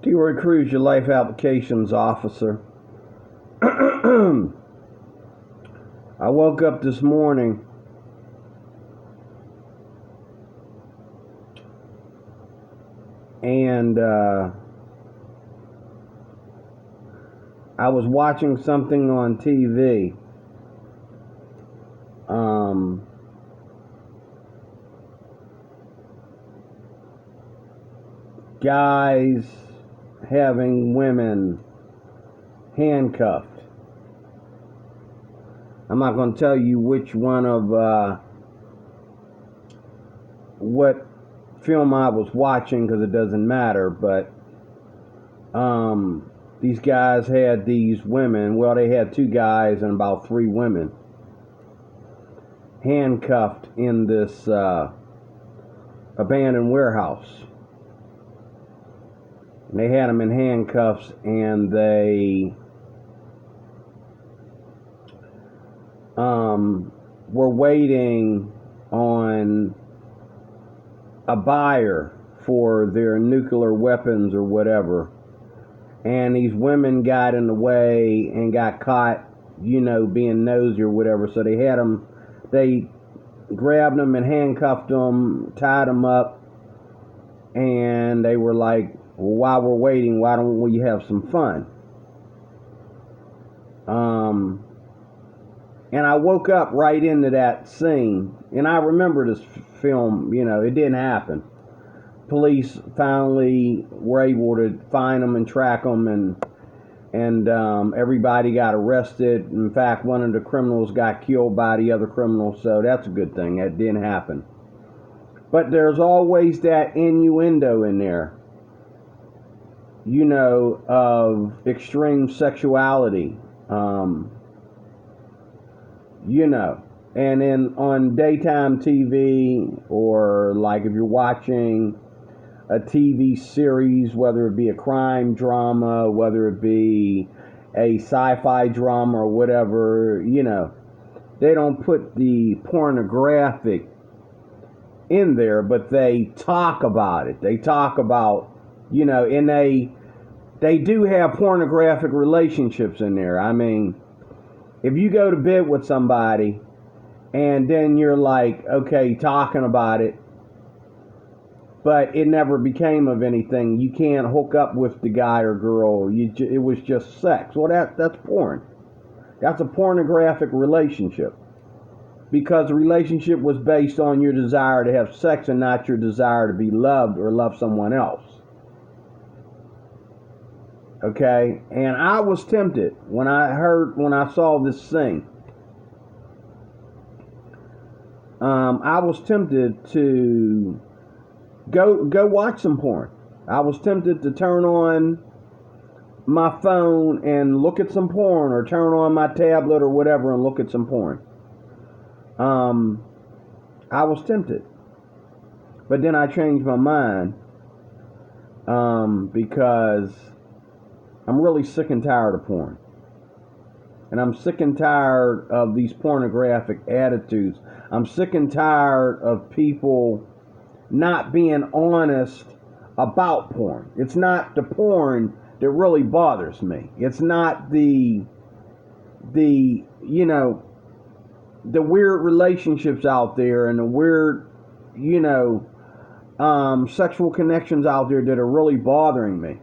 T-Roy Cruz, your life applications officer. I woke up this morning and I was watching something on TV. Guys having women handcuffed. I'm not going to tell you which one of what film I was watching because it doesn't matter, but these guys had these women, well, they had 2 guys and about 3 women handcuffed in this abandoned warehouse. And they had them in handcuffs, and they were waiting on a buyer for their nuclear weapons or whatever. And these women got in the way and got caught, being nosy or whatever. So they grabbed them and handcuffed them, tied them up, and they were like, well, while we're waiting, why don't we have some fun? And I woke up right into that scene, and I remember this film, it didn't happen. Police finally were able to find them and track them, and everybody got arrested. In fact, one of the criminals got killed by the other criminal, so that's a good thing. That didn't happen. But there's always that innuendo in there, of extreme sexuality, and then on daytime TV, or like if you're watching a TV series, whether it be a crime drama, whether it be a sci-fi drama or whatever, they don't put the pornographic in there, but they talk about it. They talk about, and they do have pornographic relationships in there. I mean, if you go to bed with somebody and then you're like, okay, talking about it, but it never became of anything, you can't hook up with the guy or girl, it was just sex. Well, that's porn. That's a pornographic relationship, because the relationship was based on your desire to have sex and not your desire to be loved or love someone else. Okay, and I was tempted when I saw this thing. I was tempted to go watch some porn. I was tempted to turn on my phone and look at some porn, or turn on my tablet or whatever and look at some porn. I was tempted, but then I changed my mind, because I'm really sick and tired of porn. And I'm sick and tired of these pornographic attitudes. I'm sick and tired of people not being honest about porn. It's not the porn that really bothers me. It's not the weird relationships out there and the weird, sexual connections out there that are really bothering me.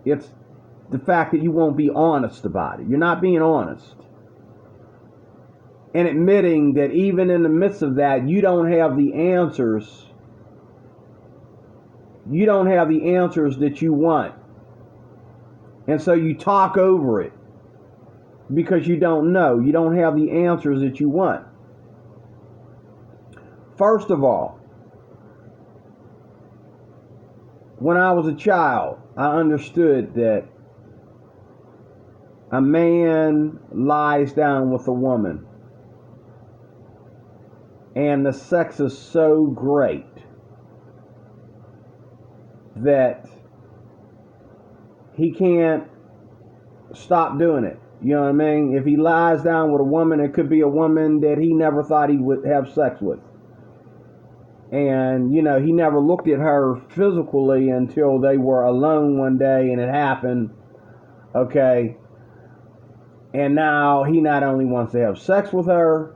It's the fact that you won't be honest about it. You're not being honest. And admitting that even in the midst of that, you don't have the answers. You don't have the answers that you want. And so you talk over it because you don't know. You don't have the answers that you want. First of all, when I was a child, I understood that a man lies down with a woman, and the sex is so great that he can't stop doing it. You know what I mean? If he lies down with a woman, it could be a woman that he never thought he would have sex with. And, he never looked at her physically until they were alone one day and it happened. Okay. And now he not only wants to have sex with her,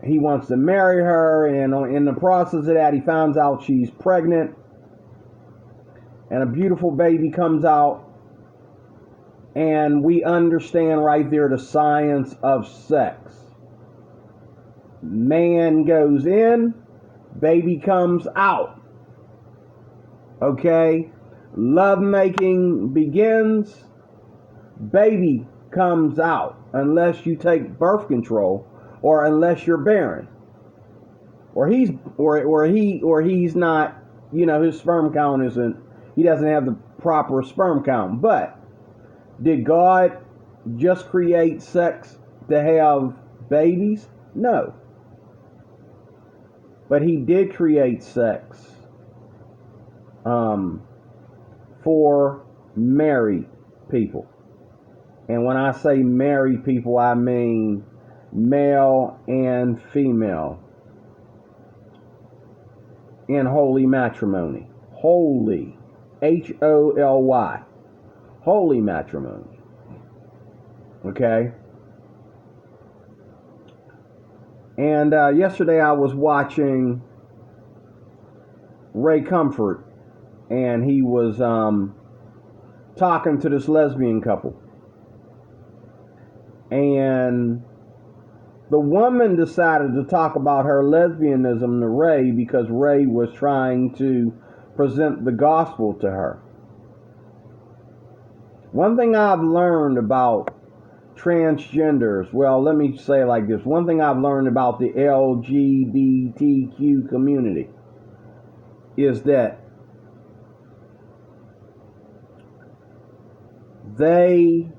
he wants to marry her. And in the process of that, he finds out she's pregnant. And a beautiful baby comes out. And we understand right there the science of sex. Man goes in, baby comes out. Okay? Lovemaking begins, baby comes out. Unless you take birth control or unless you're barren. Or he's not, his sperm count isn't, he doesn't have the proper sperm count. But did God just create sex to have babies? No. But he did create sex for married people. And when I say married people, I mean male and female in holy matrimony. Holy. Holy. Holy matrimony. Okay? And yesterday I was watching Ray Comfort, and he was talking to this lesbian couple. And the woman decided to talk about her lesbianism to Ray because Ray was trying to present the gospel to her. One thing I've learned about transgenders, well, let me say it like this. One thing I've learned about the LGBTQ community is that they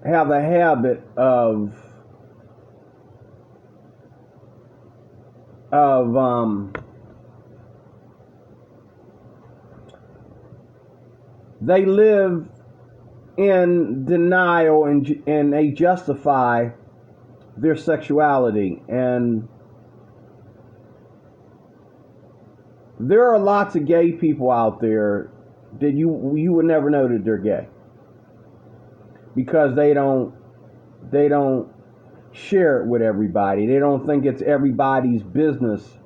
have a habit of they live in denial and they justify their sexuality. And there are lots of gay people out there that you would never know that they're gay, because they don't share it with everybody. They don't think it's everybody's business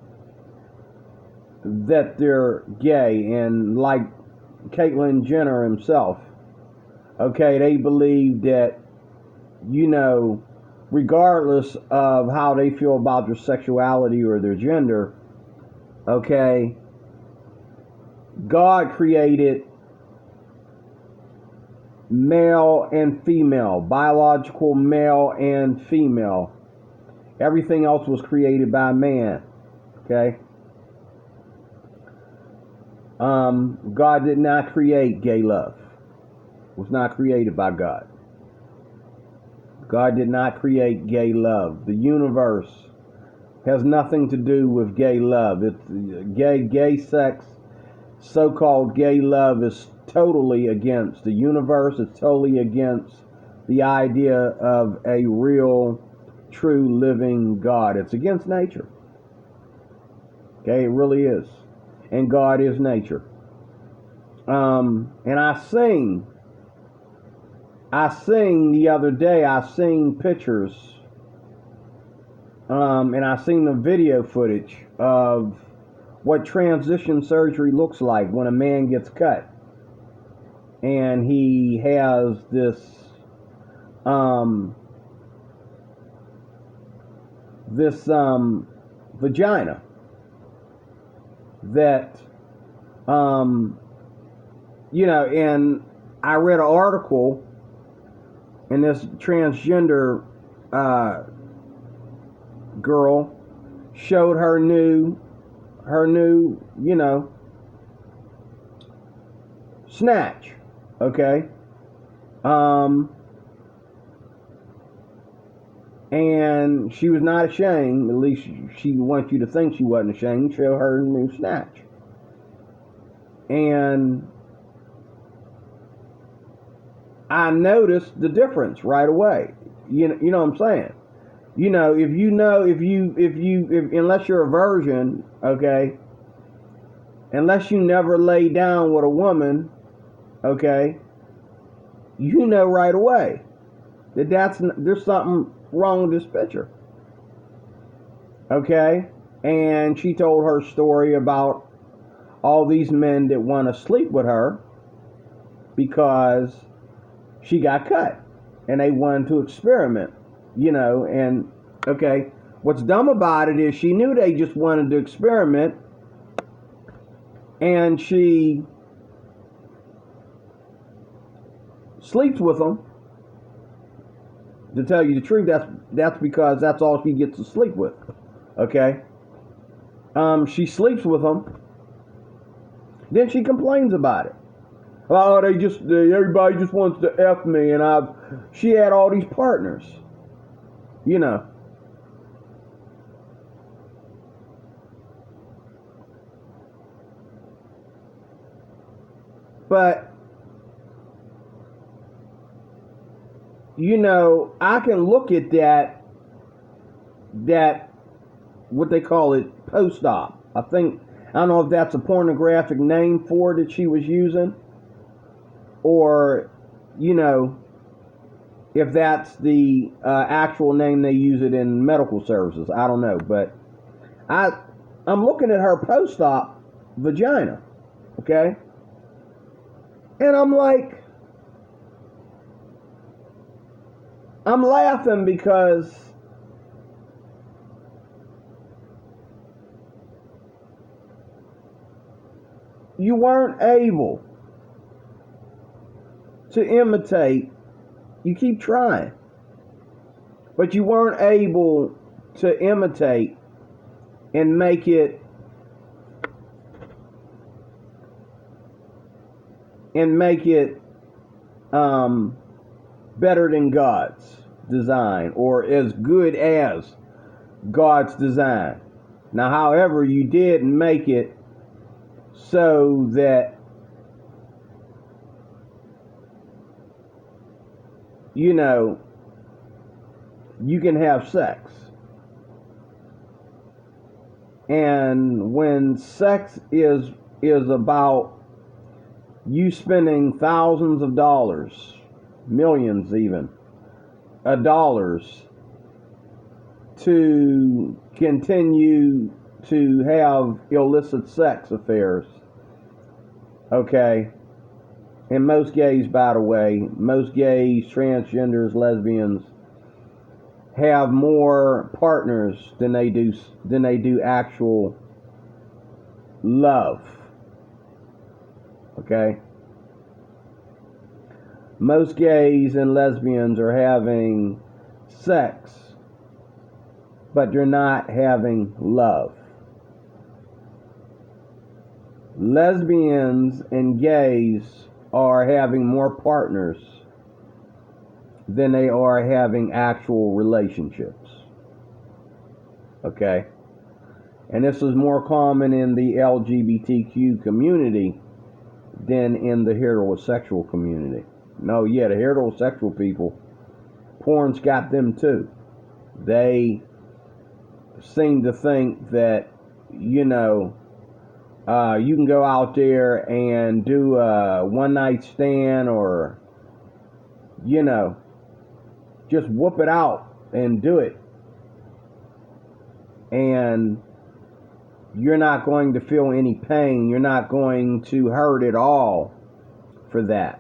that they're gay. And like Caitlyn Jenner himself, okay, they believe that, regardless of how they feel about their sexuality or their gender, okay, God created male and female, biological male and female. Everything else was created by man. Okay? God did not create gay love. It was not created by God. God did not create gay love. The universe has nothing to do with gay love. It's gay sex, so-called gay love is totally against the universe. It's totally against the idea of a real, true, living God. It's against nature. Okay, it really is. And God is nature. And I sing the other day, I seen pictures, and I seen the video footage of what transition surgery looks like when a man gets cut. And he has this vagina that and I read an article, and this transgender girl showed her new snatch. Okay. And she was not ashamed. At least she wants you to think she wasn't ashamed. Show her new snatch. And I noticed the difference right away. You know what I'm saying? If unless you're a virgin, okay, unless you never lay down with a woman, okay, you know right away that there's something wrong with this picture, okay. And she told her story about all these men that want to sleep with her because she got cut and they wanted to experiment, and okay, what's dumb about it is she knew they just wanted to experiment, and she sleeps with them. To tell you the truth, that's because that's all she gets to sleep with, okay. She sleeps with them, then she complains about it. Oh, everybody just wants to F me, and she had all these partners, But, I can look at that, what they call it, post-op. I don't know if that's a pornographic name for it that she was using, or, if that's the actual name they use it in medical services. I don't know, but I'm looking at her post-op vagina, okay? And I'm like, I'm laughing because you weren't able to imitate. You keep trying, but you weren't able to imitate and make it better than God's design, or as good as God's design. Now, however, you did make it so that you can have sex. And when sex is about you spending thousands of dollars, millions even, of dollars to continue to have illicit sex affairs, okay? And most gays, by the way, most gays, transgenders, lesbians have more partners than they do actual love. Okay? Most gays and lesbians are having sex, but they're not having love. Lesbians and gays are having more partners than they are having actual relationships. Okay? And this is more common in the LGBTQ community than in the heterosexual community. No, yeah, the heterosexual people, porn's got them too. They seem to think that, you can go out there and do a one-night stand, or, just whoop it out and do it. And you're not going to feel any pain. You're not going to hurt at all for that.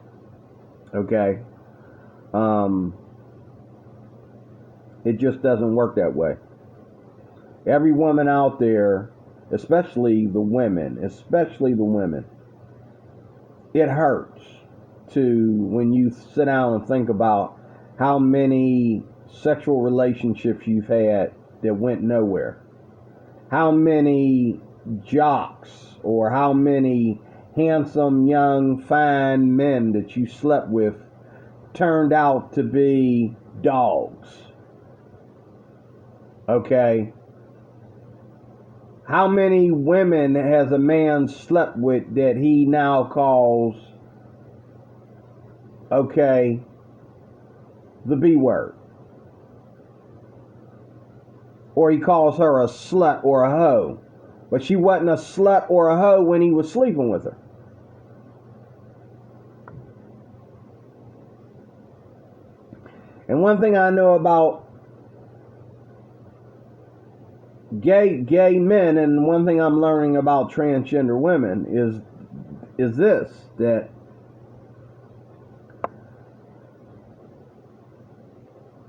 Okay? It just doesn't work that way. Every woman out there, especially the women, it hurts when you sit down and think about how many sexual relationships you've had that went nowhere. How many jocks or how many handsome, young, fine men that you slept with turned out to be dogs. Okay? How many women has a man slept with that he now calls, okay, the B word? or he calls her a slut or a hoe. But she wasn't a slut or a hoe when he was sleeping with her. And one thing I know about gay men, and one thing I'm learning about transgender women is this, that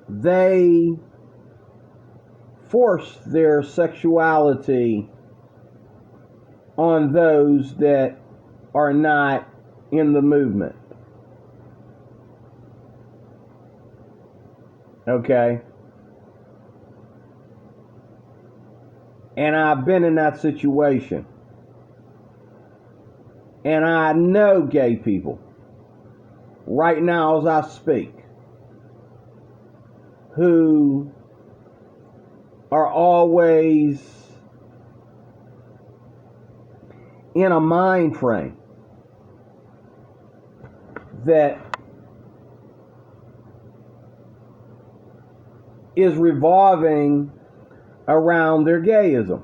they force their sexuality on those that are not in the movement. Okay? And I've been in that situation. And I know gay people, right now as I speak, who are always in a mind frame that is revolving around their gayism.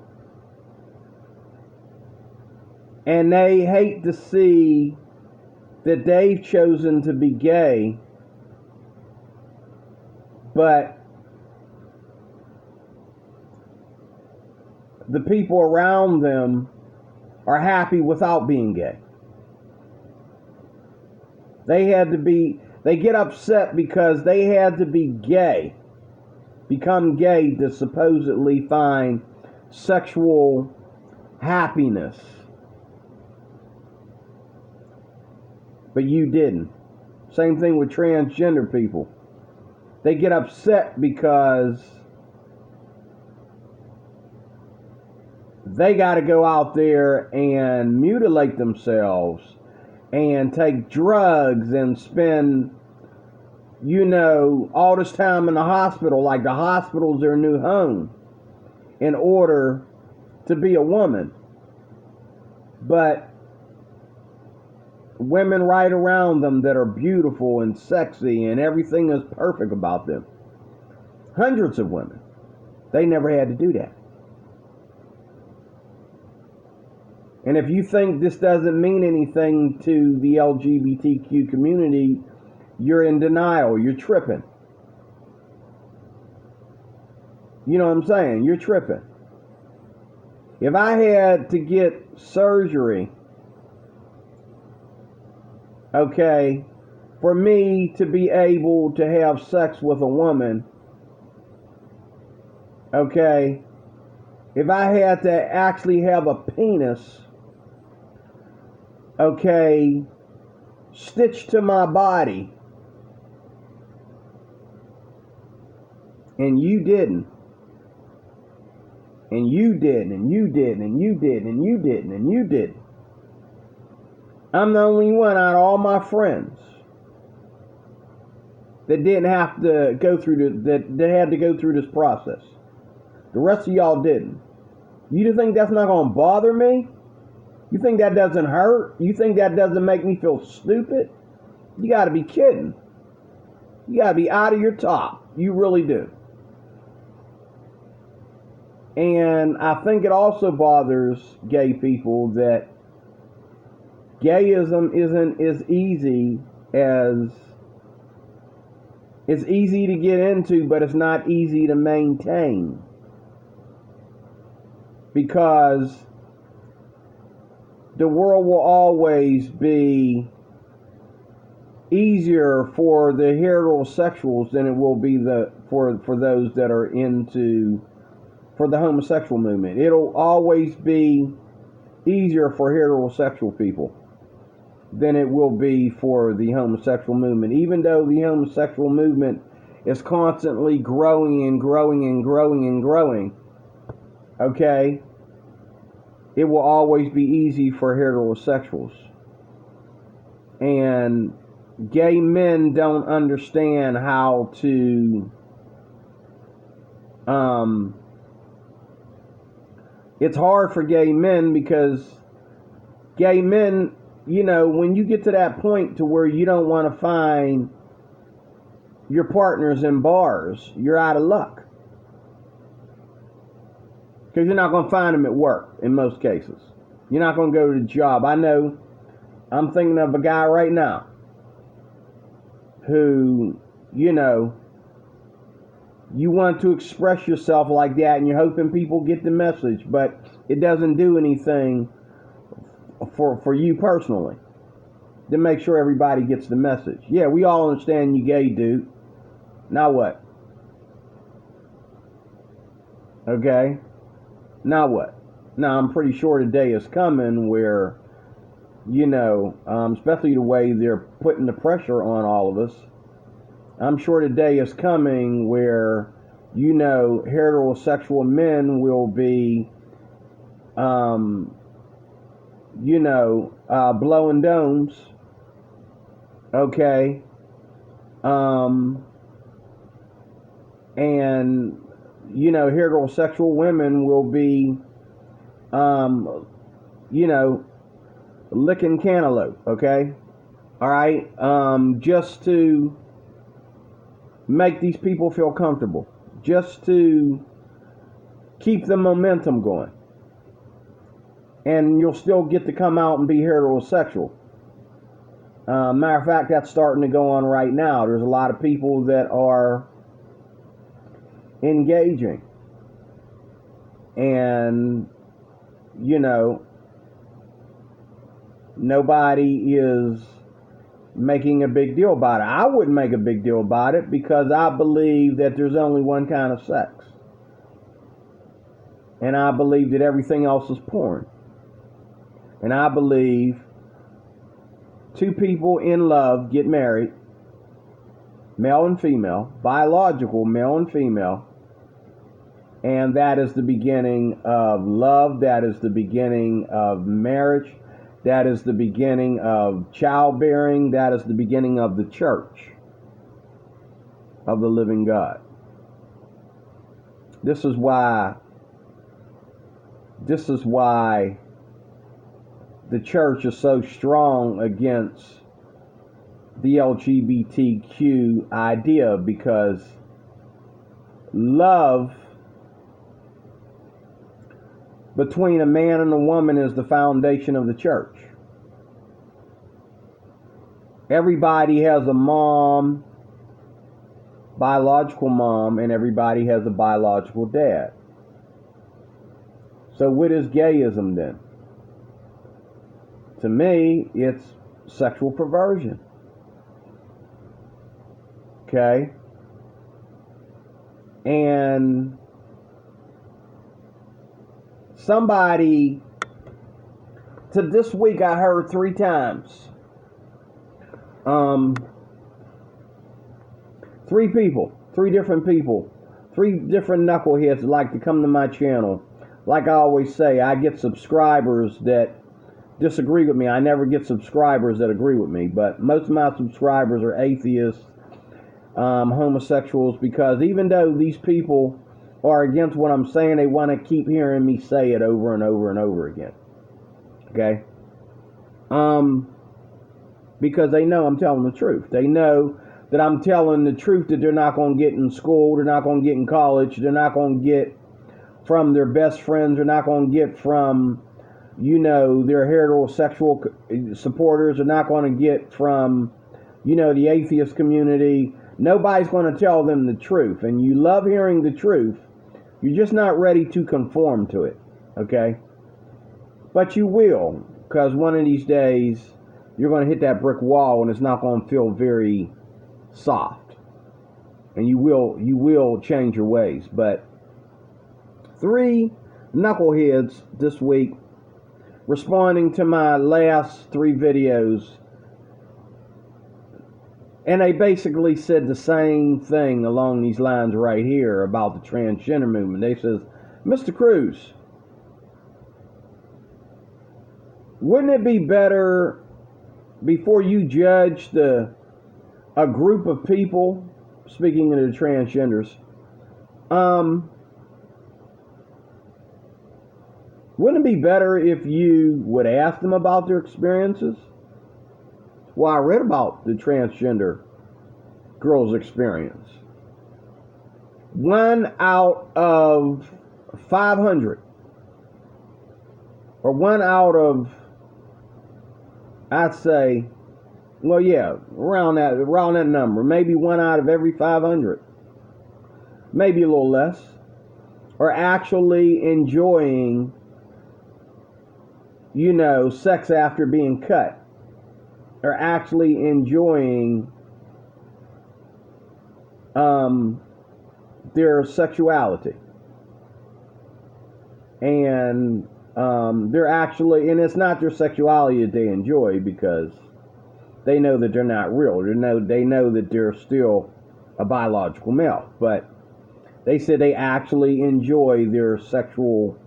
And they hate to see that they've chosen to be gay, but the people around them are happy without being gay. They get upset because they had to be gay, become gay to supposedly find sexual happiness. But you didn't. Same thing with transgender people. They get upset because they got to go out there and mutilate themselves and take drugs and spend, all this time in the hospital, like the hospital's their new home, in order to be a woman. But women right around them that are beautiful and sexy and everything is perfect about them, hundreds of women, they never had to do that. And if you think this doesn't mean anything to the LGBTQ community, you're in denial. You're tripping. You know what I'm saying? You're tripping. If I had to get surgery, okay, for me to be able to have sex with a woman, okay, if I had to actually have a penis, okay, stitched to my body, and you didn't, and you didn't, and you didn't, and you didn't, and you didn't, and you didn't, I'm the only one out of all my friends that didn't have to go through that had to go through this process. The rest of y'all didn't. You think that's not going to bother me? You think that doesn't hurt? You think that doesn't make me feel stupid? You got to be kidding. You got to be out of your top. You really do. And I think it also bothers gay people that gayism isn't as easy as, it's easy to get into, but it's not easy to maintain. Because the world will always be easier for the heterosexuals than it will be for those that are for the homosexual movement. It'll always be easier for heterosexual people than it will be for the homosexual movement. Even though the homosexual movement is constantly growing and growing and growing and growing, okay, it will always be easy for heterosexuals. And gay men don't understand how to, it's hard for gay men because gay men, when you get to that point to where you don't want to find your partners in bars, you're out of luck. Because you're not going to find them at work in most cases. You're not going to go to the job. I know, I'm thinking of a guy right now who, you know, you want to express yourself like that and you're hoping people get the message, but it doesn't do anything for you personally to make sure everybody gets the message. Yeah, we all understand you gay, dude. Now what? Okay? Now what? Now I'm pretty sure the day is coming where, you know, especially the way they're putting the pressure on all of us, I'm sure the day is coming where, you know, heterosexual men will be, you know, blowing domes, okay, and, you know, heterosexual women will be, you know, licking cantaloupe, okay, all right, just to make these people feel comfortable, just to keep the momentum going. And you'll still get to come out and be heterosexual. Matter of fact, that's starting to go on right now. There's a lot of people that are engaging. And, you know, nobody is making a big deal about it. I wouldn't make a big deal about it because I believe that there's only one kind of sex. And I believe that everything else is porn. And I believe two people in love get married, male and female, biological male and female, and that is the beginning of love, that is the beginning of marriage, that is the beginning of childbearing, that is the beginning of the church of the living God. This is why the church is so strong against the LGBTQ idea, because love between a man and a woman is the foundation of the church. Everybody has a mom, biological mom, and everybody has a biological dad. So what is gayism then? To me, it's sexual perversion. Okay? And somebody, to this week I heard 3 times. 3 people, 3 different people, 3 different knuckleheads like to come to my channel. Like I always say, I get subscribers that disagree with me. I never get subscribers that agree with me, but most of my subscribers are atheists, homosexuals, because even though these people are against what I'm saying, they want to keep hearing me say it over and over and over again. Okay? Because they know I'm telling the truth. They know that I'm telling the truth that they're not going to get in school, they're not going to get in college, they're not going to get from their best friends, they're not going to get from, you know, their heterosexual supporters, they're not going to get from, you know, the atheist community. Nobody's going to tell them the truth. And you love hearing the truth. You're just not ready to conform to it. Okay? But you will. Because one of these days, you're going to hit that brick wall and it's not going to feel very soft. And you will change your ways. But 3 knuckleheads this week responding to my last 3 videos, and they basically said the same thing along these lines right here about the transgender movement. They says, Mr. Cruz, wouldn't it be better, before you judge a group of people, speaking of the transgenders, wouldn't it be better if you would ask them about their experiences? Well, I read about the transgender girl's experience. 1 out of 500 or one out of, I'd say, well, yeah, around that number, maybe one out of every 500, maybe a little less, are actually enjoying, sex after being cut, are actually enjoying their sexuality. And they're actually, and it's not their sexuality that they enjoy, because they know that they're not real. They know that they're still a biological male. But they said they actually enjoy their sexual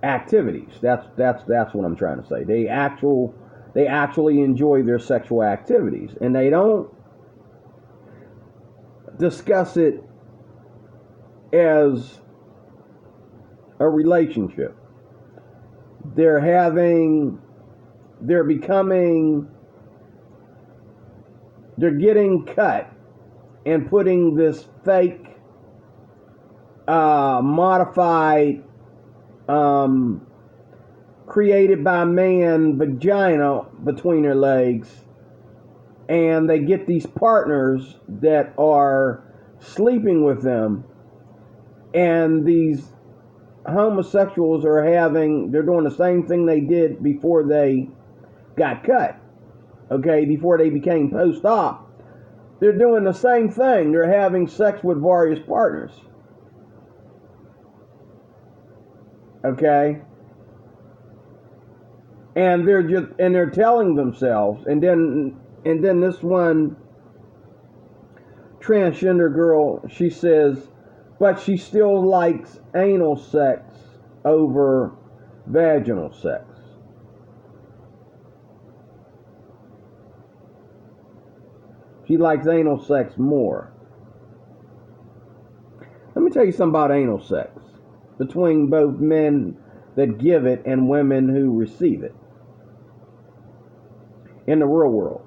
activities. That's what I'm trying to say. They actually enjoy their sexual activities, and they don't discuss it as a relationship. They're getting cut and putting this fake, modified, created by man vagina between their legs, and they get these partners that are sleeping with them, and these homosexuals they're doing the same thing they did before they got cut. Okay, before they became post-op, they're doing the same thing. They're having sex with various partners. Okay, and they're telling themselves, and then this one transgender girl, she says, but she still likes anal sex over vaginal sex. She likes anal sex more. Let me tell you something about anal sex between both men that give it and women who receive it in the real world.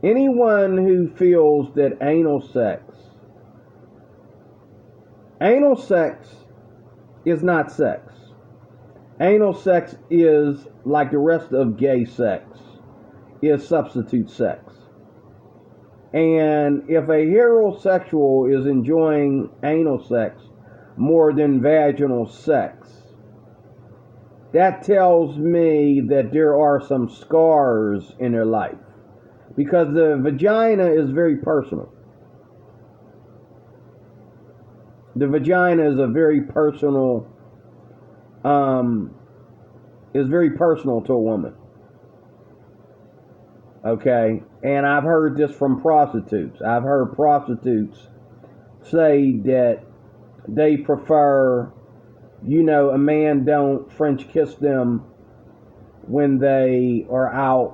Anyone who feels that anal sex is not sex. Anal sex is, like the rest of gay sex, is substitute sex. And if a heterosexual is enjoying anal sex more than vaginal sex, that tells me that there are some scars in their life. Because the vagina is very personal. The vagina is a very personal, is very personal to a woman. Okay? And I've heard this from prostitutes. I've heard prostitutes say that they prefer, a man don't French kiss them when they are out,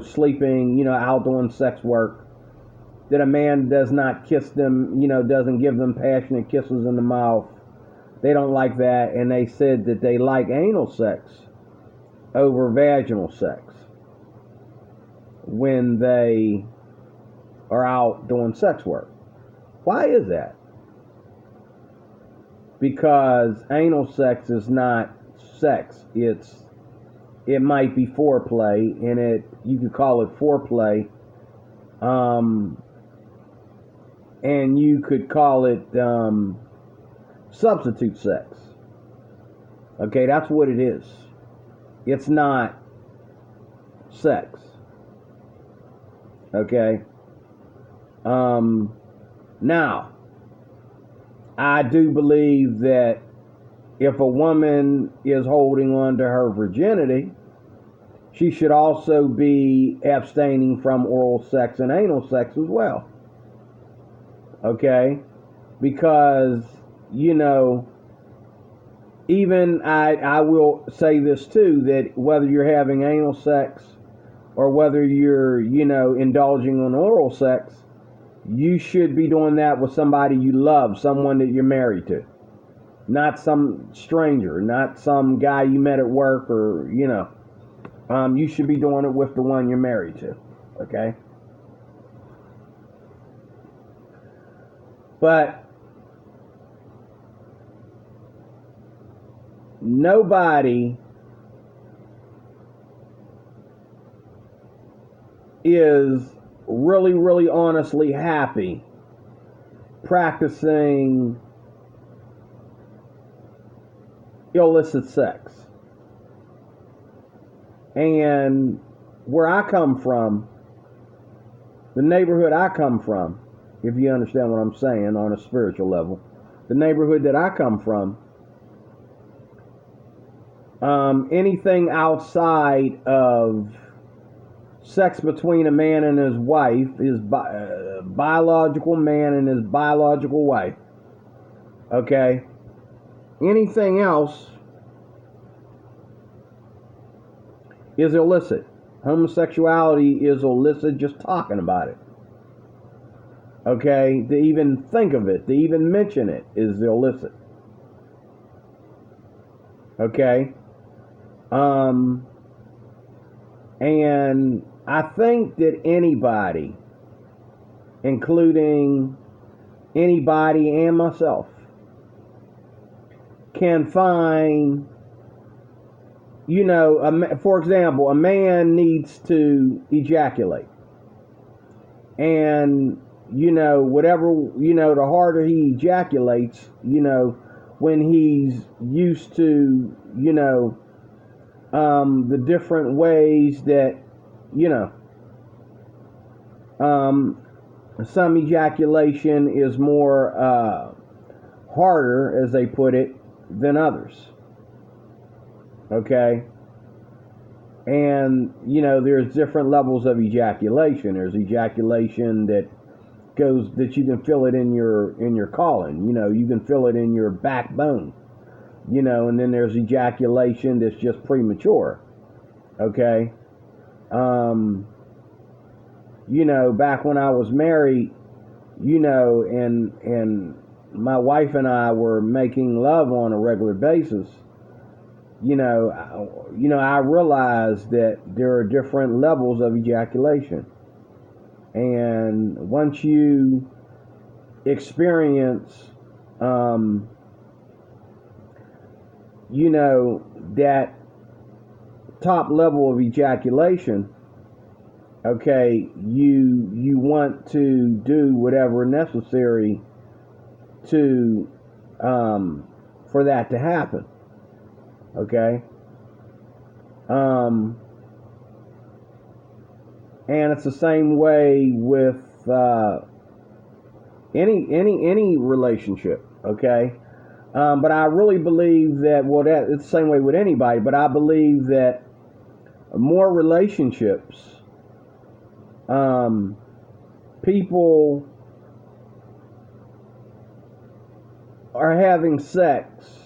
sleeping, out doing sex work. That a man does not kiss them, doesn't give them passionate kisses in the mouth. They don't like that, and they said that they like anal sex over vaginal sex when they are out doing sex work. Why is that? Because anal sex is not sex. It might be foreplay, and you could call it foreplay, and you could call it substitute sex. Okay, that's what it is. It's not sex. Okay. Now, I do believe that if a woman is holding on to her virginity, she should also be abstaining from oral sex and anal sex as well. Okay? Because, even I will say this too, that whether you're having anal sex or whether you're, indulging on oral sex, you should be doing that with somebody you love, someone that you're married to. Not some stranger, not some guy you met at work, or, you should be doing it with the one you're married to. Okay? But nobody is really, really honestly happy practicing illicit sex. And where I come from, the neighborhood I come from, if you understand what I'm saying on a spiritual level, the neighborhood that I come from, anything outside of sex between a man and his wife, his biological man and his biological wife, okay? Anything else is illicit. Homosexuality is illicit, just talking about it. Okay? To even think of it, to even mention it is illicit. Okay? And I think that anybody, including anybody and myself, can find, for example, a man needs to ejaculate. And, the harder he ejaculates, when he's used to, the different ways that, some ejaculation is more harder, as they put it, than others. Okay? And, there's different levels of ejaculation. There's ejaculation that you can feel it in your colon. You can feel it in your backbone. And then there's ejaculation that's just premature. Okay? Back when I was married, and my wife and I were making love on a regular basis, I realized that there are different levels of ejaculation. And once you experience, that top level of ejaculation, okay, you want to do whatever necessary to, for that to happen. Okay? And it's the same way with any relationship, okay? But I really believe that, it's the same way with anybody, but I believe that more relationships, people are having sex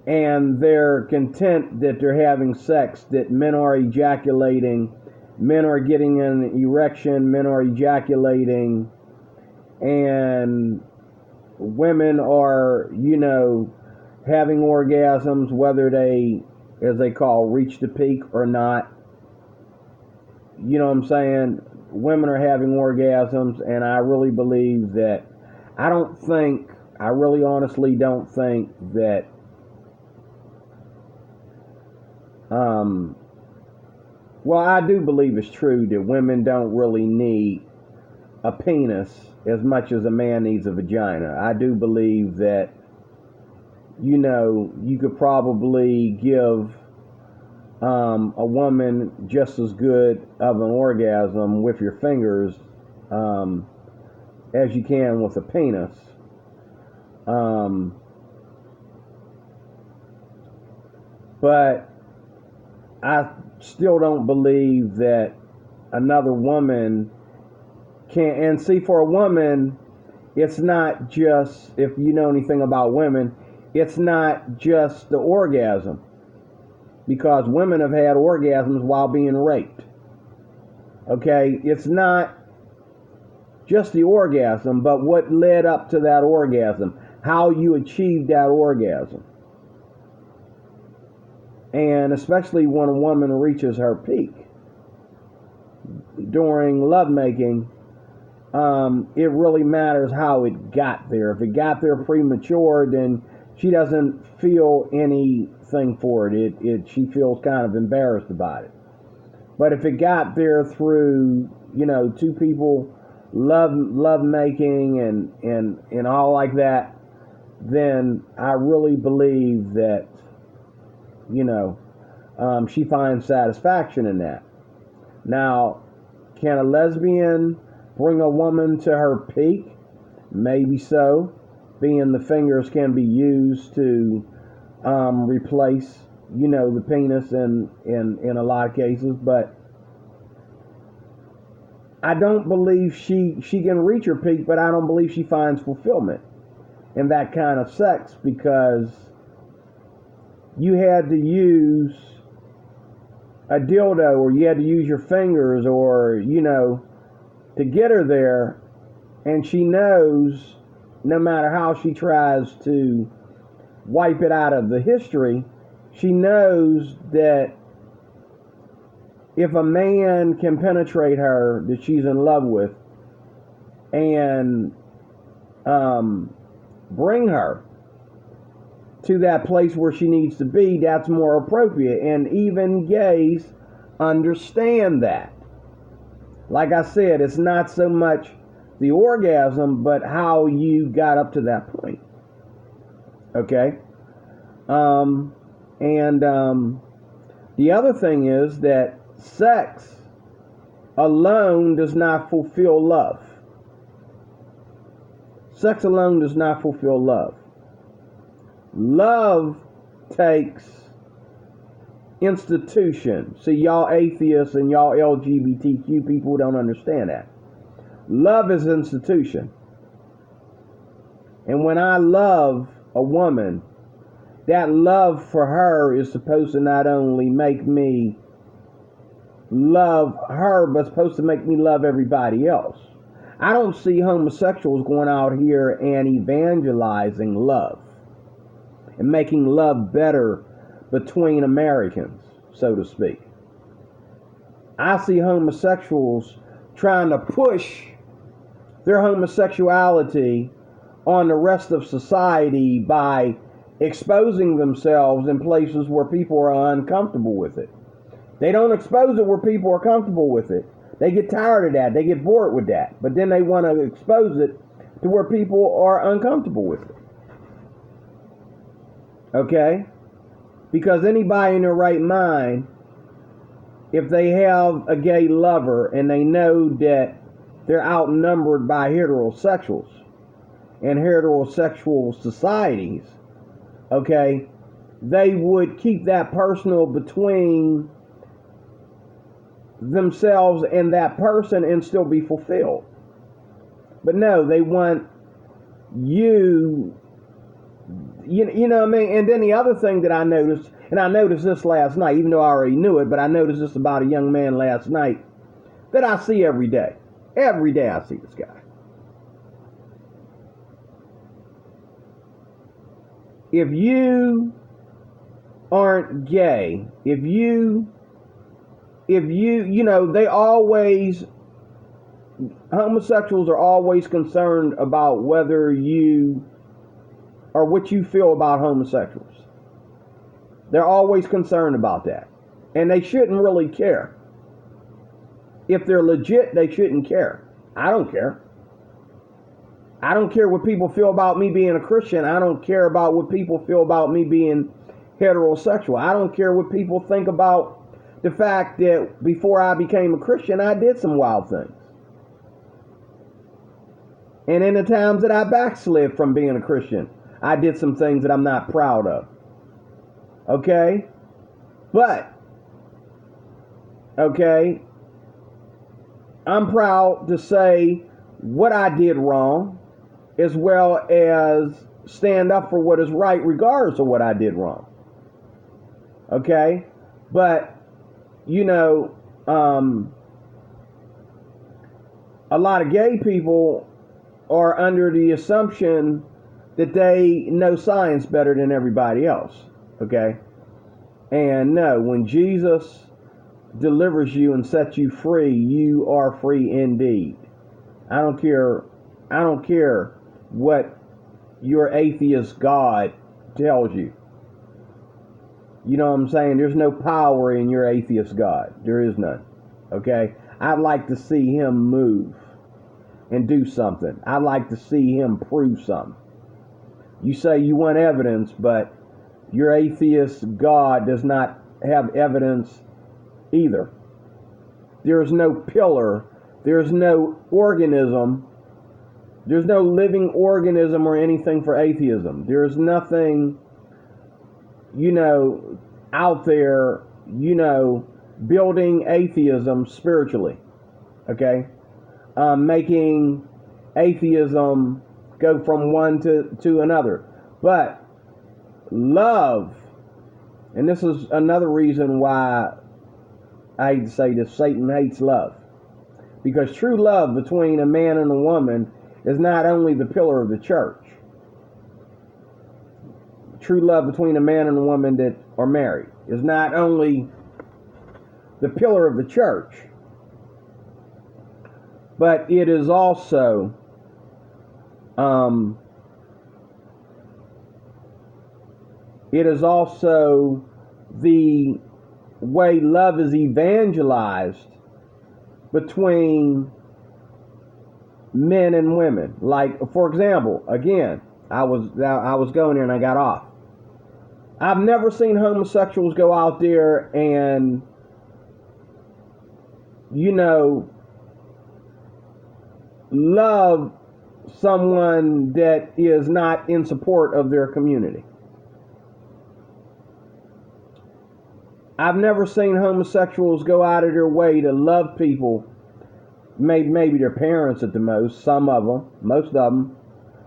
and they're content that they're having sex, that men are ejaculating, men are getting an erection, men are ejaculating, and women are, having orgasms, whether they, as they call, reach the peak or not. You know what I'm saying? Women are having orgasms, and I really believe that, I really honestly don't think that, I do believe it's true that women don't really need a penis as much as a man needs a vagina. I do believe that, you could probably give a woman just as good of an orgasm with your fingers as you can with a penis. But I still don't believe that another woman can, and see, for a woman, it's not just, if you know anything about women, it's not just the orgasm, because women have had orgasms while being raped. Okay, it's not just the orgasm, but what led up to that orgasm, how you achieved that orgasm. And especially when a woman reaches her peak during lovemaking, it really matters how it got there. If it got there premature, then she doesn't feel anything for it. She feels kind of embarrassed about it. But if it got there through, two people love making and all like that, then I really believe that, she finds satisfaction in that. Now, can a lesbian bring a woman to her peak? Maybe so, being the fingers can be used to replace, the penis in a lot of cases. But I don't believe she can reach her peak, but I don't believe she finds fulfillment in that kind of sex, because you had to use a dildo, or you had to use your fingers, or to get her there. And she knows, no matter how she tries to wipe it out of the history, she knows that if a man can penetrate her that she's in love with and bring her to that place where she needs to be, that's more appropriate. And even gays understand that. Like I said, it's not so much the orgasm, but how you got up to that point. Okay? The other thing is that sex alone does not fulfill love. Sex alone does not fulfill love. Love takes institution. See, y'all atheists and y'all LGBTQ people don't understand that. Love is institution. And when I love a woman, that love for her is supposed to not only make me love her, but supposed to make me love everybody else. I don't see homosexuals going out here and evangelizing love and making love better between Americans, so to speak. I see homosexuals trying to push their homosexuality on the rest of society by exposing themselves in places where people are uncomfortable with it. They don't expose it where people are comfortable with it. They get tired of that. They get bored with that. But then they want to expose it to where people are uncomfortable with it. Okay? Because anybody in their right mind, if they have a gay lover and they know that they're outnumbered by heterosexuals and heterosexual societies, okay, they would keep that personal between themselves and that person and still be fulfilled. But no, they want you know what I mean? And then the other thing that I noticed, and I noticed this last night, even though I already knew it, but I noticed this about a young man last night that I see every day. Every day I see this guy. If you aren't gay, if you they always, homosexuals are always concerned about whether you, or what you feel about homosexuals. They're always concerned about that. And they shouldn't really care. If they're legit, they shouldn't care. I don't care. I don't care what people feel about me being a Christian. I don't care about what people feel about me being heterosexual. I don't care what people think about the fact that before I became a Christian, I did some wild things. And in the times that I backslid from being a Christian, I did some things that I'm not proud of. Okay? But, okay, I'm proud to say what I did wrong, as well as stand up for what is right regardless of what I did wrong. Okay? But, a lot of gay people are under the assumption that they know science better than everybody else. Okay? And no, when Jesus delivers you and sets you free, you are free indeed. I don't care what your atheist God tells you. You know what I'm saying? There's no power in your atheist God. There is none. Okay? I'd like to see him move and do something. I'd like to see him prove something. You say you want evidence, but your atheist God does not have evidence either. There's no pillar. There's no organism. There's no living organism or anything for atheism. There's nothing, out there, building atheism spiritually. Okay? Making atheism go from one to another. But love, and this is another reason why I hate to say this, Satan hates love. Because true love between a man and a woman is not only the pillar of the church. True love between a man and a woman that are married is not only the pillar of the church, but it is also the way love is evangelized between men and women. Like, for example, again, I was going there and I got off. I've never seen homosexuals go out there and, love someone that is not in support of their community. I've never seen homosexuals go out of their way to love people, maybe their parents at the most. Some of them, most of them,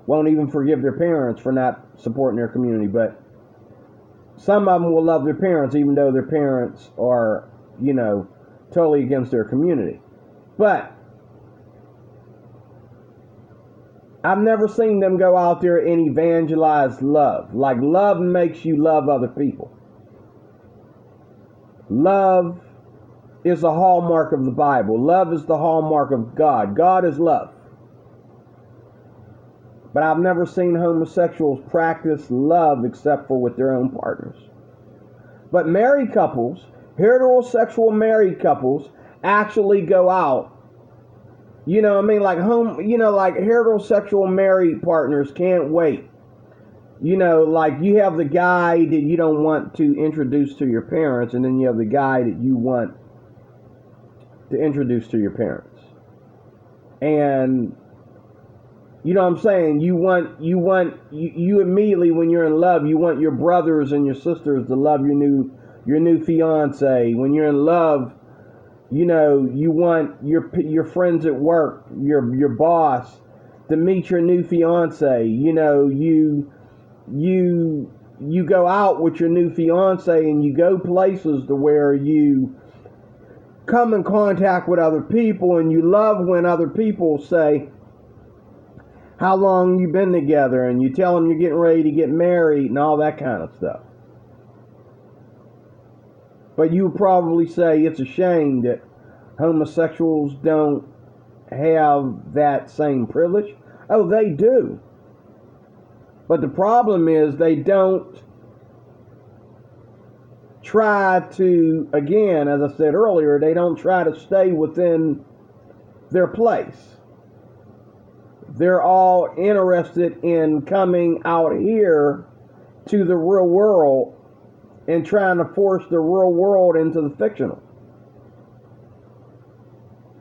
won't even forgive their parents for not supporting their community. But some of them will love their parents even though their parents are, totally against their community. But I've never seen them go out there and evangelize love. Like, love makes you love other people. Love is a hallmark of the Bible. Love is the hallmark of God. God is love. But I've never seen homosexuals practice love except for with their own partners. But married couples, heterosexual married couples, actually go out. Like like heterosexual married partners can't wait. Like you have the guy that you don't want to introduce to your parents, and then you have the guy that you want to introduce to your parents. And you know what I'm saying? You immediately, when you're in love, you want your brothers and your sisters to love your new fiance. When you're in love, you want your friends at work, your boss, to meet your new fiance. You go out with your new fiance and you go places to where you come in contact with other people, and you love when other people say how long you been together, and you tell them you're getting ready to get married and all that kind of stuff. But you would probably say it's a shame that homosexuals don't have that same privilege. Oh, they do. But the problem is they don't try to, again, as I said earlier, they don't try to stay within their place. They're all interested in coming out here to the real world and trying to force the real world into the fictional.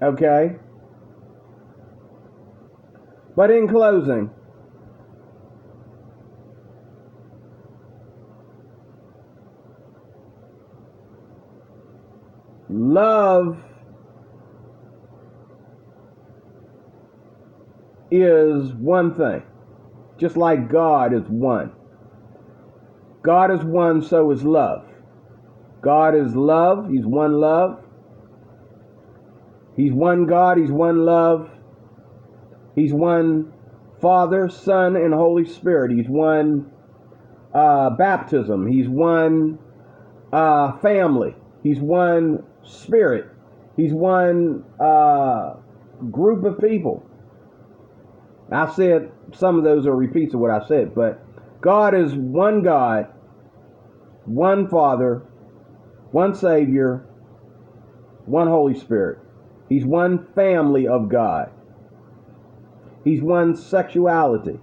Okay? But in closing, love is one thing, just like God is one. God is one, so is love. God is love. He's one love. He's one God. He's one love. He's one Father, Son, and Holy Spirit. He's one baptism. He's one family. He's one spirit. He's one group of people. I said some of those are repeats of what I said, but God is one God, one Father, one Savior, one Holy Spirit. He's one family of God. He's one sexuality,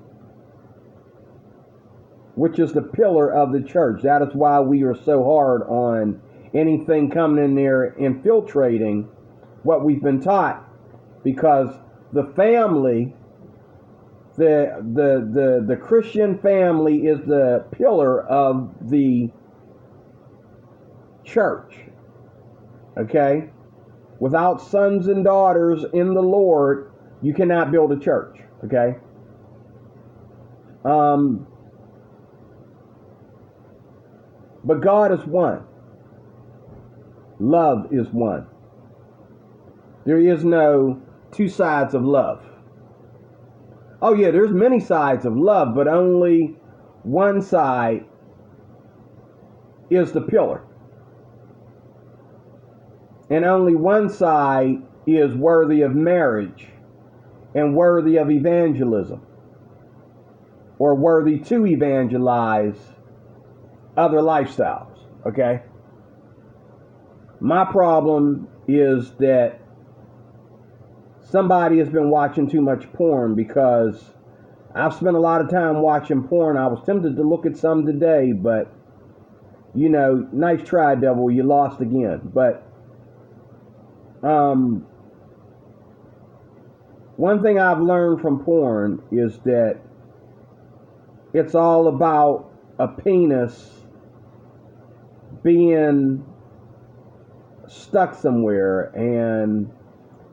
which is the pillar of the church. That is why we are so hard on anything coming in there infiltrating what we've been taught, because the family, the Christian family is the pillar of the church. Okay? Without sons and daughters in the Lord, you cannot build a church. Okay? But God is one. Love is one. There is no two sides of love. Oh yeah, there's many sides of love, but only one side is the pillar. And only one side is worthy of marriage and worthy of evangelism, or worthy to evangelize other lifestyles. Okay? My problem is that somebody has been watching too much porn, because I've spent a lot of time watching porn. I was tempted to look at some today, but, you know, nice try, devil, you lost again. But one thing I've learned from porn is that it's all about a penis being stuck somewhere. And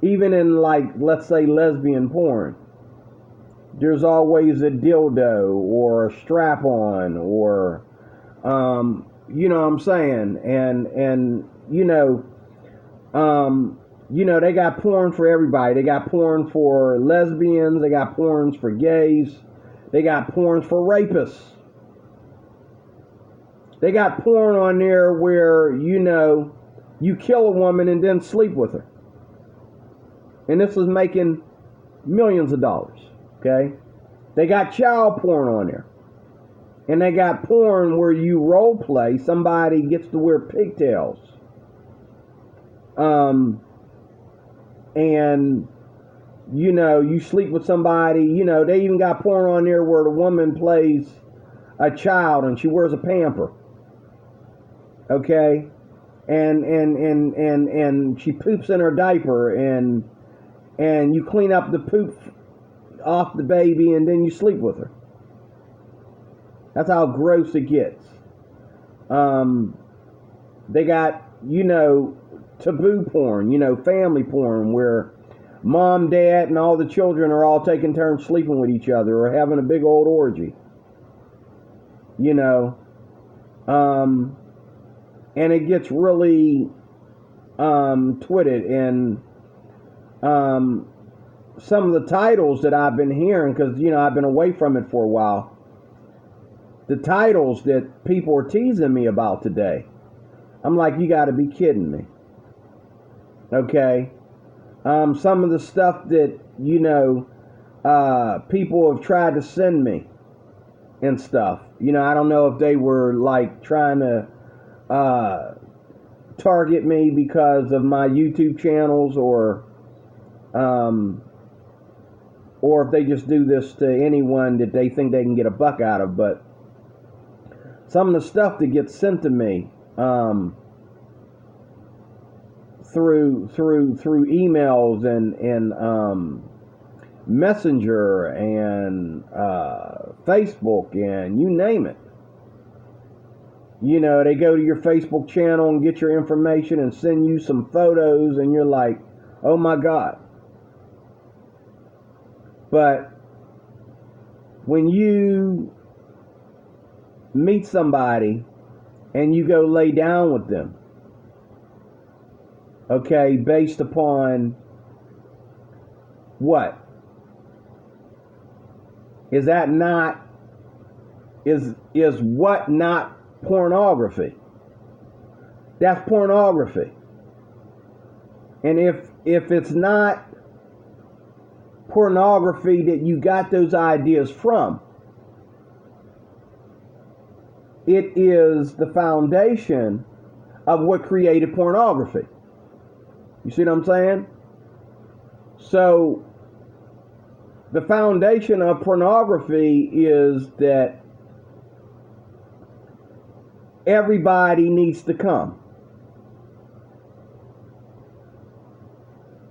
even in, like, let's say lesbian porn, there's always a dildo or a strap-on, or you know what I'm saying, and they got porn for everybody. They got porn for lesbians, they got porns for gays, they got porns for rapists. They got porn on there where, you kill a woman and then sleep with her. And this is making millions of dollars, okay? They got child porn on there. And they got porn where you role play, somebody gets to wear pigtails. And, you sleep with somebody, they even got porn on there where the woman plays a child and she wears a pamper. Okay? And she poops in her diaper, and you clean up the poop off the baby, and then you sleep with her. That's how gross it gets. They got, taboo porn, family porn, where mom, dad, and all the children are all taking turns sleeping with each other or having a big old orgy. And it gets really twitted. And some of the titles that I've been hearing, because, I've been away from it for a while, the titles that people are teasing me about today, I'm like, you got to be kidding me. Okay? Some of the stuff that, people have tried to send me and stuff, I don't know if they were, like, trying to target me because of my YouTube channels, or if they just do this to anyone that they think they can get a buck out of. But some of the stuff that gets sent to me through emails and Messenger and Facebook and you name it. They go to your Facebook channel and get your information and send you some photos, and you're like, oh my God. But when you meet somebody and you go lay down with them, okay, based upon what? Is that not, is what not pornography? That's pornography. And if it's not pornography that you got those ideas from, it is the foundation of what created pornography. You see what I'm saying? So the foundation of pornography is that everybody needs to come.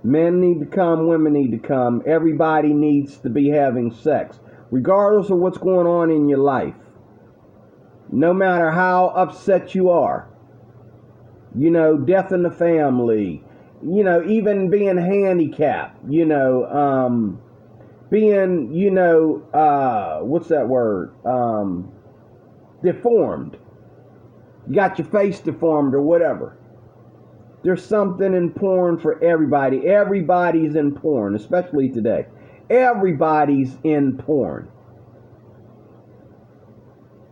Men need to come, women need to come. Everybody needs to be having sex, regardless of what's going on in your life. No matter how upset you are. You know, death in the family. You know, even being handicapped. You know, being, you know, what's that word? Deformed. You got your face deformed or whatever. There's something in porn for everybody. Everybody's in porn, especially today. Everybody's in porn.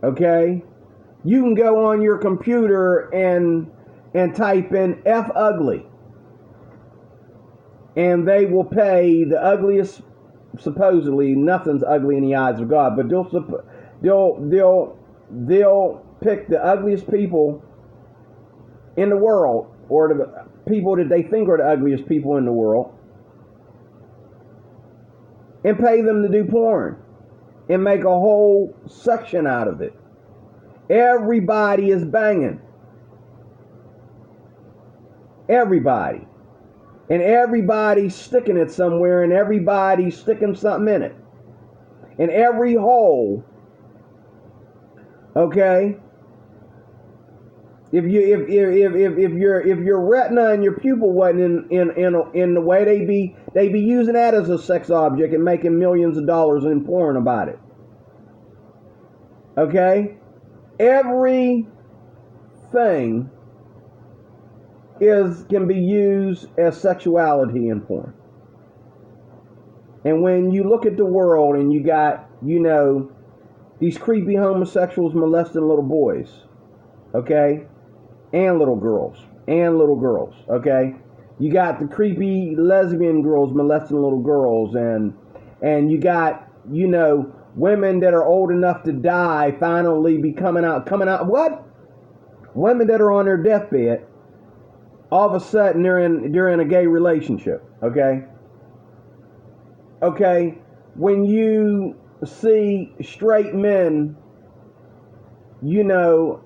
Okay? You can go on your computer and type in F ugly. And they will pay the ugliest, supposedly nothing's ugly in the eyes of God, but they'll pick the ugliest people in the world, or the people that they think are the ugliest people in the world, and pay them to do porn and make a whole section out of it. Everybody is banging. Everybody. And everybody's sticking it somewhere, and everybody's sticking something in it. In every hole. Okay? If your retina and your pupil wasn't in the way they be using that as a sex object and making millions of dollars in porn about it. Okay? Everything can be used as sexuality in porn. And when you look at the world and you got, you know, these creepy homosexuals molesting little boys, okay? And little girls, okay? You got the creepy lesbian girls molesting little girls, and you got, you know, women that are old enough to die finally be coming out, what? Women that are on their deathbed, all of a sudden they're in a gay relationship, okay? Okay, when you see straight men, you know,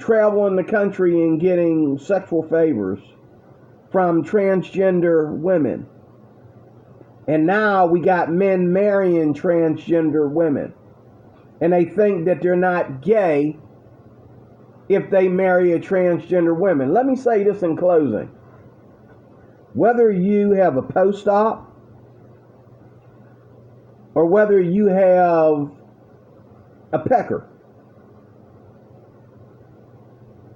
traveling the country and getting sexual favors from transgender women. And now we got men marrying transgender women. And they think that they're not gay if they marry a transgender woman. Let me say this in closing. Whether you have a post-op or whether you have a pecker,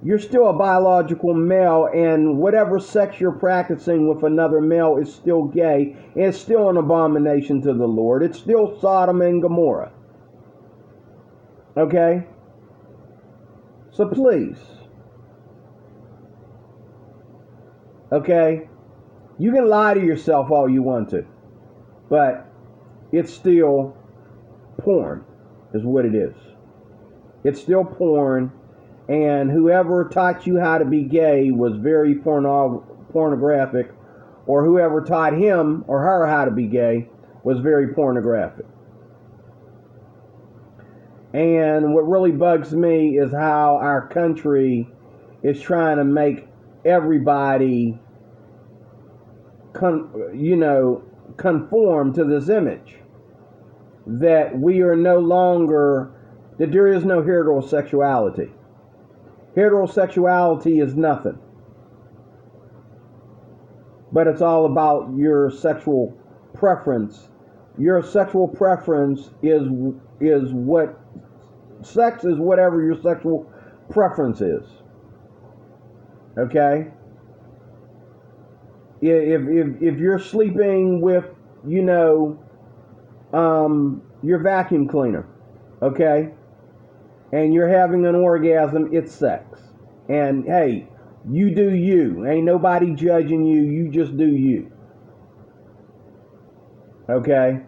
you're still a biological male, and whatever sex you're practicing with another male is still gay. It's still an abomination to the Lord. It's still Sodom and Gomorrah. Okay? So please. Okay? You can lie to yourself all you want to, but it's still porn, is what it is. It's still porn. And whoever taught you how to be gay was very pornographic, or whoever taught him or her how to be gay was very pornographic. And what really bugs me is how our country is trying to make everybody, conform to this image that we are no longer, that there is no heterosexuality. Heterosexuality is nothing. But it's all about your sexual preference. Your sexual preference is what, sex is whatever your sexual preference is. Okay? If you're sleeping with, your vacuum cleaner, okay? And you're having an orgasm, it's sex. And hey, you do you. Ain't nobody judging you. You just do you. Okay?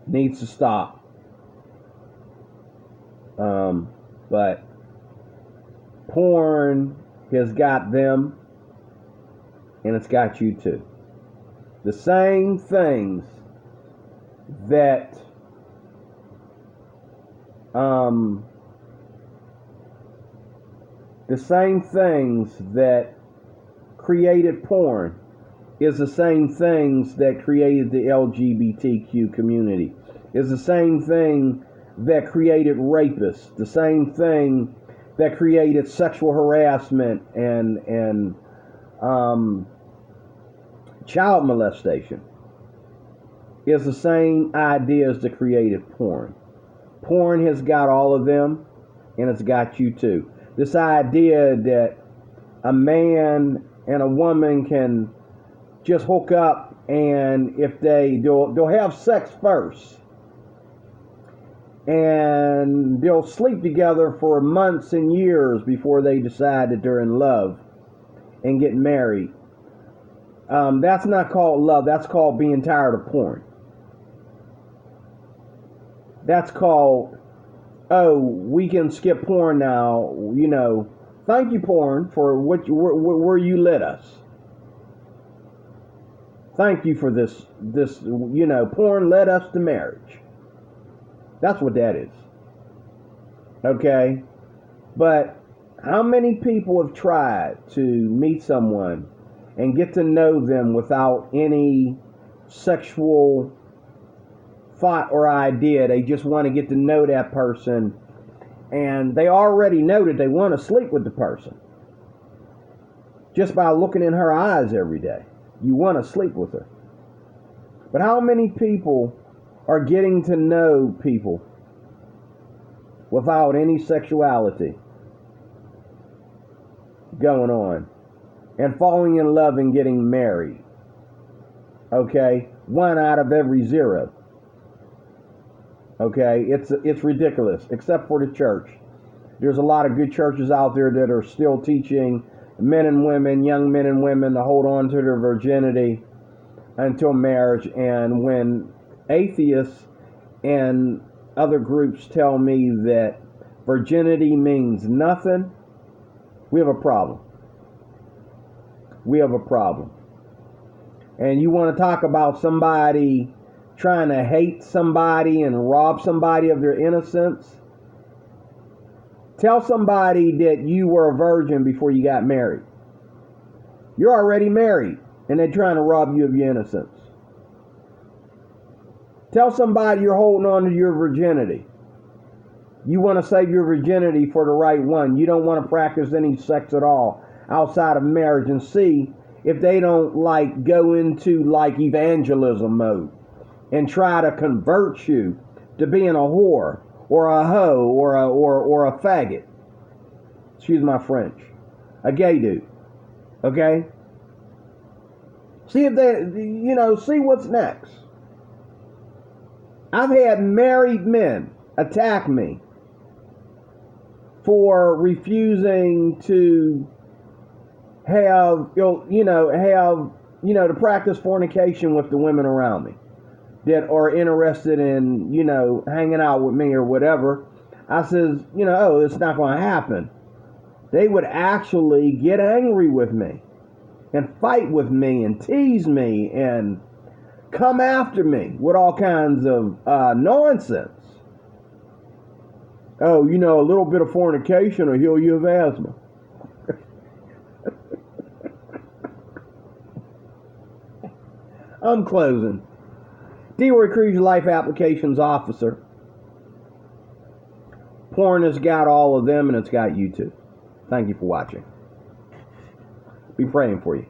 needs to stop. But porn has got them, and it's got you too. The same things that created porn is the same things that created the LGBTQ community. Is the same thing that created rapists. The same thing that created sexual harassment and child molestation. Is the same ideas that created porn. Porn has got all of them, and it's got you too. This idea that a man and a woman can just hook up, and if they'll have sex first, and they'll sleep together for months and years before they decide that they're in love and get married. That's not called love. That's called being tired of porn. That's called, oh, we can skip porn now. You know, thank you, porn, for where you led us. Thank you for this. Porn led us to marriage. That's what that is. Okay? But how many people have tried to meet someone and get to know them without any sexual thought or idea? They just want to get to know that person, and they already know that they want to sleep with the person. Just by looking in her eyes every day, you want to sleep with her. But how many people are getting to know people without any sexuality going on and falling in love and getting married? Okay? 1 out of every 0. Okay? It's ridiculous, except for the church. There's a lot of good churches out there that are still teaching men and women, young men and women, to hold on to their virginity until marriage. And when atheists and other groups tell me that virginity means nothing, we have a problem. We have a problem. And you want to talk about somebody trying to hate somebody and rob somebody of their innocence? Tell somebody that you were a virgin before you got married. You're already married, and they're trying to rob you of your innocence. Tell somebody you're holding on to your virginity. You want to save your virginity for the right one. You don't want to practice any sex at all outside of marriage, and see if they don't go into evangelism mode and try to convert you to being a whore or a hoe or a faggot. Excuse my French. A gay dude. Okay? See if they, see what's next. I've had married men attack me for refusing to to practice fornication with the women around me that are interested in, hanging out with me or whatever. I says, it's not going to happen. They would actually get angry with me and fight with me and tease me and come after me with all kinds of nonsense. Oh, a little bit of fornication will heal you of asthma. I'm closing. D-Roy Cruz, your life applications officer. Porn has got all of them, and it's got you too. Thank you for watching. Be praying for you.